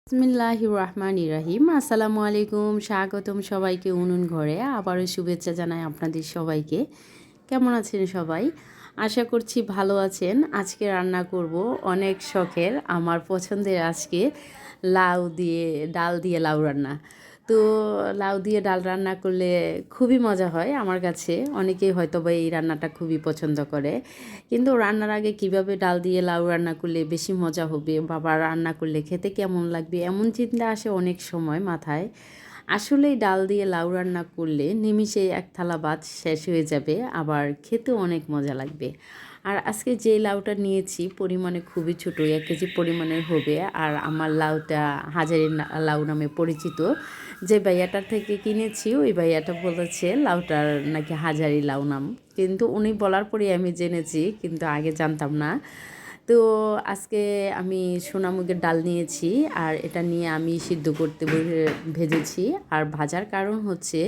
বিসমিল্লাহির রহমানির রহিম। আসসালামু আলাইকুম, স্বাগতম সবাইকে উনুন ঘরে। আবারও শুভেচ্ছা জানাই আপনাদের সবাইকে। কেমন আছেন সবাই? আশা করছি ভালো আছেন। আজকে রান্না করব অনেক শখের, আমার পছন্দের আজকে ডাল দিয়ে লাউ রান্না। তো লাউ দিয়ে ডাল রান্না করলে খুবই মজা হয় আমার কাছে। অনেকেই হয়তো বা এই রান্নাটা খুবই পছন্দ করে, কিন্তু রান্নার আগে কিভাবে ডাল দিয়ে লাউ রান্না করলে বেশি মজা হবে, বাবা রান্না করলে খেতে কেমন লাগবে, এমন চিন্তা আসে অনেক সময় মাথায়। আসলেই ডাল দিয়ে লাউ রান্না করলে নিমিষে এক থালা ভাত শেষ হয়ে যাবে, আবার খেতেও অনেক মজা লাগবে। আর আজকে যে লাউটা নিয়েছি পরিমাণে খুবই ছোটো, 1 কেজি পরিমাণের হবে। আর আমার লাউটা হাজারি লাউ নামে পরিচিত। যে ভাইয়াটার থেকে কিনেছি ওই ভাইয়াটা বলেছে লাউটার নাকি হাজারি লাউ নাম, কিন্তু উনি বলার পরেই আমি জেনেছি, কিন্তু আগে জানতাম না। তো আজকে আমি সোনামুগের ডাল নিয়েছি, আর এটা নিয়ে আমি সিদ্ধ করতে ভেজেছি। আর ভাজার কারণ হচ্ছে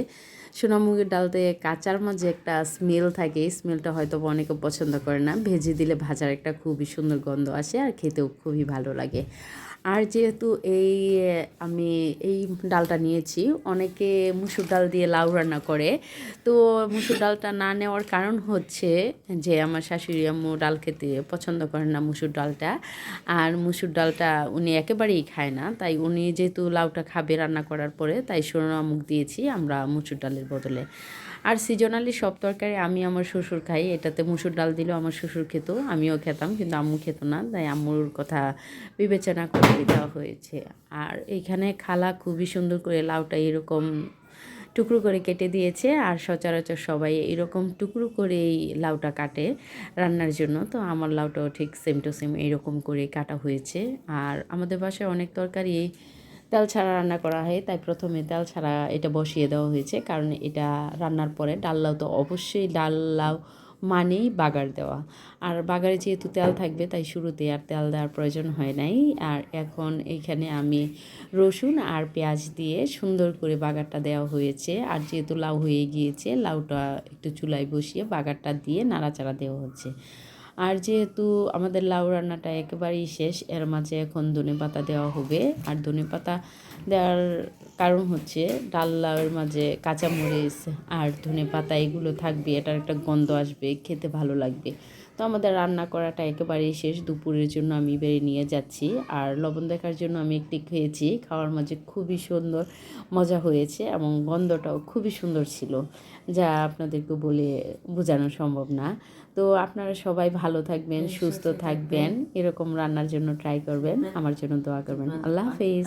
সোনামুগের ডালতে কাঁচার মাঝে একটা স্মেল থাকে, স্মেলটা হয়তো অনেকে পছন্দ করে না। ভেজে দিলে ভাজার একটা খুবই সুন্দর গন্ধ আসে, আর খেতেও খুবই ভালো লাগে। আর যেহেতু আমি এই ডালটা নিয়েছি, অনেকে মুসুর ডাল দিয়ে লাউ রান্না করে। তো মুসুর ডালটা না নেওয়ার কারণ হচ্ছে যে আমার শাশুড়ি আম্মু ডাল খেতে পছন্দ করেন না মুসুর ডালটা। আর মুসুর ডালটা উনি একেবারেই খায় না, তাই উনি যেহেতু লাউটা খাবে রান্না করার পরে, তাই সোনামুগ দিয়েছি আমরা মুসুর ডালের বদলে। আর সিজনালি সব তরকারি আমি আমার শ্বশুর খাই, এটাতে মুসুর ডাল দিলেও আমার শ্বশুর খেত, আমিও খেতাম, কিন্তু আম্মু খেত না, তাই আম্মুর কথা বিবেচনা করে দেওয়া হয়েছে। আর এইখানে খালা খুবই সুন্দর করে লাউটা এরকম টুকরো করে কেটে দিয়েছে। আর সচরাচর সবাই এরকম টুকরো করেই লাউটা কাটে রান্নার জন্য। তো আমার লাউটাও ঠিক সেম টু সেম এরকম করে কাটা হয়েছে। আর আমাদের বাসায় অনেক তরকারি তেল ছাড়া রান্না করা হয়, তাই প্রথমে তেল ছাড়া এটা বসিয়ে দেওয়া হয়েছে, কারণ এটা রান্নার পরে ডাল লাউ তো অবশ্যই ডাল লাউ মানেই বাগার দেওয়া। আর বাগারে যেহেতু তেল থাকবে, তাই শুরুতে আর তেল দেওয়ার প্রয়োজন হয় নাই। আর এখন এইখানে আমি রসুন আর পেঁয়াজ দিয়ে সুন্দর করে বাগারটা দেওয়া হয়েছে। আর যেহেতু লাউ হয়ে গিয়েছে, লাউটা একটু চুলায় বসিয়ে বাগারটা দিয়ে নাড়াচাড়া দেওয়া হচ্ছে। আর যেহেতু আমাদের লাউ রান্নাটা একেবারেই শেষ, এর মাঝে এখন ধনেপাতা দেওয়া হবে। আর ধনেপাতা দেওয়ার কারণ হচ্ছে ডাল লাউয়ের মাঝে কাঁচামরিচ আর ধনেপাতা এগুলো থাকবে, এটার একটা গন্ধ আসবে, খেতে ভালো লাগবে। তো আমাদের রান্না করাটা একেবারেই শেষ, দুপুরের জন্য আমি বেরিয়ে নিয়ে যাচ্ছি। আর লবণ দেখার জন্য আমি একটি খেয়েছি, খাওয়ার মাঝে খুবই সুন্দর মজা হয়েছে এবং গন্ধটাও খুবই সুন্দর ছিল, যা আপনাদেরকে বলে বোঝানো সম্ভব না। তো আপনারা সবাই ভালো থাকবেন, সুস্থ থাকবেন, এরকম রান্নার জন্য ট্রাই করবেন, আমার জন্য দোয়া করবেন। আল্লাহ হাফেজ।